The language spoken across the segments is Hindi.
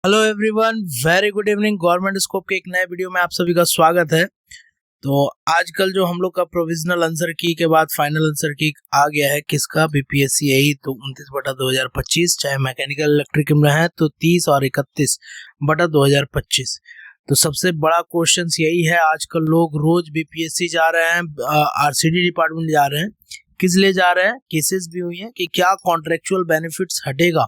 Hello everyone, very good evening. Government scope के एक नए वीडियो में आप सभी का स्वागत है। तो आजकल जो हम लोग का प्रोविजनल आंसर की के बाद फाइनल आंसर की आ गया है किसका, बीपीएससी यही तो 29/2025, चाहे मैकेनिकल इलेक्ट्रिक में है तो 30 और 31/2025। तो सबसे बड़ा क्वेश्चन यही है, आजकल लोग रोज बीपीएससी जा रहे हैं, आरसीडी डिपार्टमेंट जा रहे हैं। किस लिए जा रहे हैं? केसेस भी हुई हैं कि क्या कॉन्ट्रेक्चुअल बेनिफिट्स हटेगा।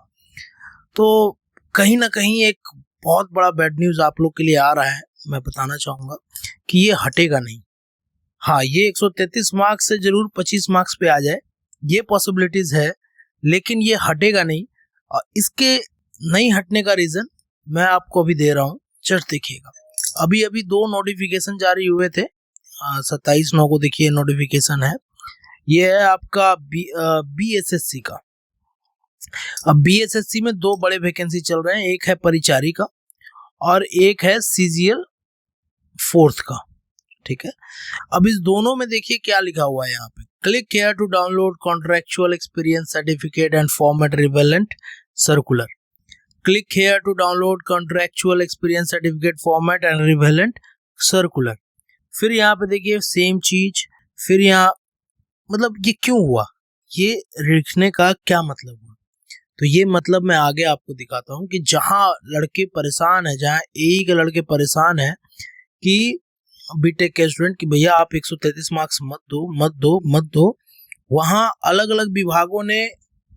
तो कहीं ना कहीं एक बहुत बड़ा बैड न्यूज आप लोग के लिए आ रहा है। मैं बताना चाहूंगा कि ये हटेगा नहीं। हाँ, ये 133 मार्क्स से जरूर 25 मार्क्स पे आ जाए, ये पॉसिबिलिटीज है, लेकिन ये हटेगा नहीं। और इसके नहीं हटने का रीजन मैं आपको अभी दे रहा हूँ, जस्ट देखिएगा। अभी अभी 2 नोटिफिकेशन जारी हुए थे। 27/9 को देखिए नोटिफिकेशन है, ये है आपका बीएसएससी का। अब बीएसएससी में 2 बड़े वैकेंसी चल रहे हैं, एक है परिचारी का और एक है सीजीएल 4th का। ठीक है, अब इस दोनों में देखिए क्या लिखा हुआ है यहाँ पे, click here to download contractual experience certificate and format relevant circular. Click here to download contractual experience certificate format and relevant circular. फिर यहाँ पे देखिए सेम चीज, फिर यहाँ मतलब ये क्यों हुआ, ये लिखने का क्या मतलब हुआ? तो ये मतलब मैं आगे आपको दिखाता हूँ कि जहाँ लड़के परेशान है, जहाँ एई के लड़के परेशान है कि बीटेक के स्टूडेंट कि भैया आप 133 मार्क्स मत दो मत दो मत दो, वहाँ अलग अलग विभागों ने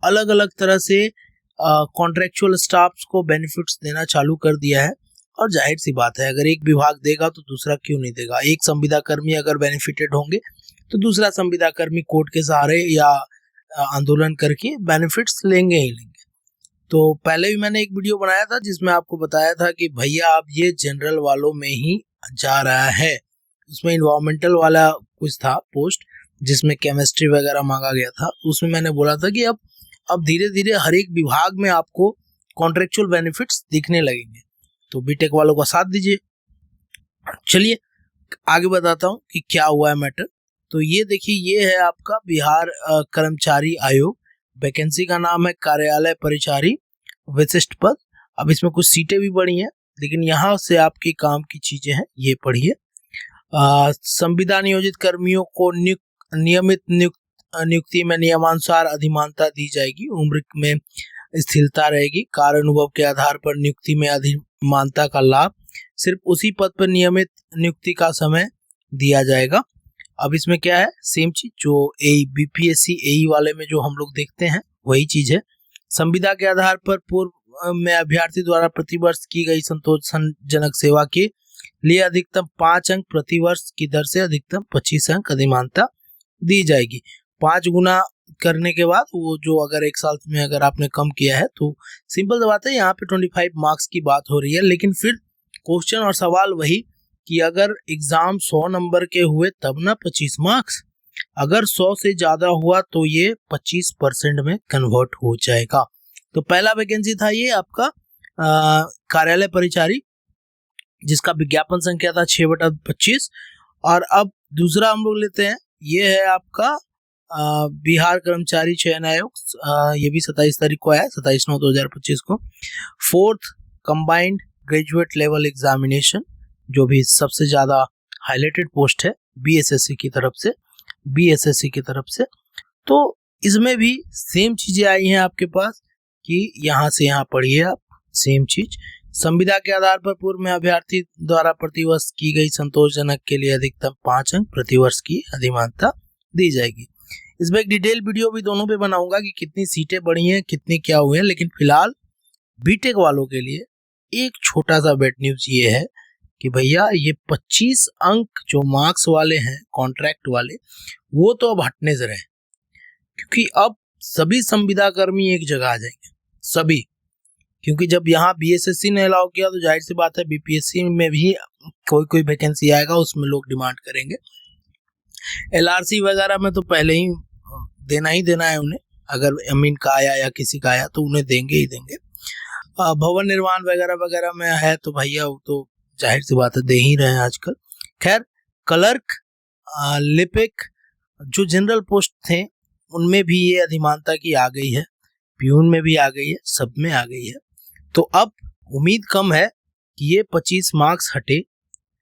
अलग अलग तरह से कॉन्ट्रेक्चुअल स्टाफ्स को बेनिफिट्स देना चालू कर दिया है। और जाहिर सी बात है, अगर एक विभाग देगा तो दूसरा क्यों नहीं देगा। एक संविदा कर्मी अगर बेनिफिटेड होंगे तो दूसरा संविदा कर्मी कोर्ट के सहारे या आंदोलन करके बेनिफिट्स लेंगे ही लेंगे। तो पहले भी मैंने एक वीडियो बनाया था जिसमें आपको बताया था कि भैया आप ये जनरल वालों में ही जा रहा है। उसमें इन्वायरमेंटल वाला कुछ था पोस्ट जिसमें केमिस्ट्री वगैरह मांगा गया था, उसमें मैंने बोला था कि अब धीरे धीरे हर एक विभाग में आपको कॉन्ट्रेक्चुअल बेनिफिट्स दिखने लगेंगे। तो बीटेक वालों का साथ दीजिए। चलिए आगे बताता हूँ कि क्या हुआ है मैटर। तो ये देखिए, ये है आपका बिहार कर्मचारी आयोग, वैकेंसी का नाम है कार्यालय परिचारी विशिष्ट पद। अब इसमें कुछ सीटें भी बढ़ी हैं, लेकिन यहाँ से आपके काम की चीजें हैं, ये पढ़िए। संविदा नियोजित कर्मियों को नियमित नियुक्ति में नियमानुसार अधिमानता दी जाएगी। उम्र में स्थिरता रहेगी। कार्य अनुभव के आधार पर नियुक्ति में अधिमानता का लाभ सिर्फ उसी पद पर नियमित नियुक्ति का समय दिया जाएगा। अब इसमें क्या है, सेम चीज जो बीपीएससी एई वाले में जो हम लोग देखते हैं वही चीज है। संविदा के आधार पर पूर्व में अभ्यर्थी द्वारा प्रतिवर्ष की गई संतोषजनक सेवा के लिए अधिकतम 5 अंक प्रतिवर्ष की दर से अधिकतम 25 अंक अधिमानता दी जाएगी। 5 गुना करने के बाद वो जो अगर 1 साल में अगर आपने कम किया है तो सिंपल सी बात है, यहाँ पे 25 मार्क्स की बात हो रही है। लेकिन फिर क्वेश्चन और सवाल वही कि अगर एग्जाम 100 नंबर के हुए तब ना 25 मार्क्स, अगर 100 से ज्यादा हुआ तो ये 25% में कन्वर्ट हो जाएगा। तो पहला वैकेंसी था ये आपका कार्यालय परिचारी, जिसका विज्ञापन संख्या था 6/25। और अब दूसरा हम लोग लेते हैं, ये है आपका बिहार कर्मचारी चयन आयोग, ये भी 27 तारीख को आया, 27/9/2025 को। 4th combined graduate level examination, जो भी सबसे ज्यादा हाईलाइटेड पोस्ट है बीएसएससी की तरफ से। तो इसमें भी सेम चीजें आई हैं आपके पास कि यहाँ से यहाँ पढ़िए आप, सेम चीज। संविदा के आधार पर पूर्व में अभ्यर्थी द्वारा प्रतिवर्ष की गई संतोषजनक के लिए अधिकतम 5 अंक प्रतिवर्ष की अधिमानता दी जाएगी। इसमें एक डिटेल वीडियो भी दोनों पे बनाऊंगा कि कितनी सीटें बढ़ी हैं, कितनी क्या हुए हैं। लेकिन फिलहाल बीटेक वालों के लिए एक छोटा सा बैड न्यूज ये है कि भैया ये 25 अंक जो मार्क्स वाले हैं कॉन्ट्रैक्ट वाले, वो तो अब हटने से रहे, क्योंकि अब सभी संविदा कर्मी एक जगह आ जाएंगे, सभी। क्योंकि जब यहाँ बीएसएससी ने अलाउ किया तो जाहिर सी बात है बीपीएससी में भी कोई वैकेंसी आएगा, उसमें लोग डिमांड करेंगे। एलआरसी वगैरह में तो पहले ही देना है उन्हें, अगर अमीन का आया या किसी का आया तो उन्हें देंगे ही देंगे। भवन निर्माण वगैरह वगैरह में है तो भैया वो तो जाहिर सी बात है दे ही रहे हैं आजकल। खैर, क्लर्क, लिपिक जो जनरल पोस्ट थे उनमें भी ये अधिमानता की आ गई है, प्यून में भी आ गई है, सब में आ गई है। तो अब उम्मीद कम है कि ये 25 मार्क्स हटे,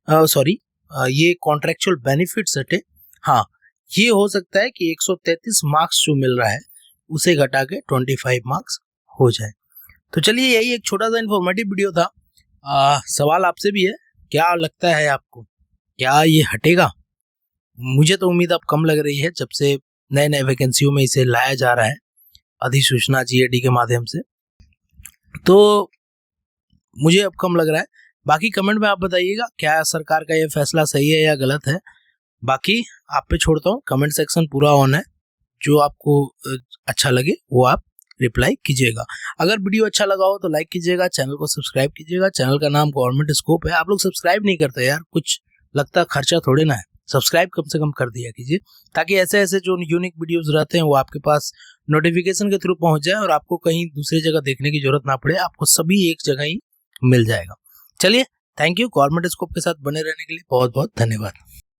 सॉरी ये कॉन्ट्रेक्चुअल बेनिफिट्स हटे। हाँ, ये हो सकता है कि 133 मार्क्स जो मिल रहा है उसे घटा के 25 मार्क्स हो जाए। तो चलिए, यही एक छोटा सा इन्फॉर्मेटिव वीडियो था। सवाल आपसे भी है, क्या लगता है आपको, क्या ये हटेगा? मुझे तो उम्मीद अब कम लग रही है, जब से नए नए वैकेंसियों में इसे लाया जा रहा है अधिसूचना GAD के माध्यम से, तो मुझे अब कम लग रहा है। बाकी कमेंट में आप बताइएगा क्या सरकार का ये फैसला सही है या गलत है। बाकी आप पे छोड़ता हूँ, कमेंट सेक्शन पूरा ऑन है, जो आपको अच्छा लगे वो आप रिप्लाई कीजिएगा। अगर वीडियो अच्छा लगा हो तो लाइक कीजिएगा, चैनल को सब्सक्राइब कीजिएगा। चैनल का नाम गवर्नमेंट स्कोप है। आप लोग सब्सक्राइब नहीं करते यार, कुछ लगता खर्चा थोड़े ना है, सब्सक्राइब कम से कम कर दिया कीजिए, ताकि ऐसे ऐसे जो यूनिक वीडियोस रहते हैं वो आपके पास नोटिफिकेशन के थ्रू पहुंच जाए और आपको कहीं दूसरी जगह देखने की जरूरत ना पड़े, आपको सभी एक जगह ही मिल जाएगा। चलिए, थैंक यू। गवर्नमेंट स्कोप के साथ बने रहने के लिए बहुत बहुत धन्यवाद।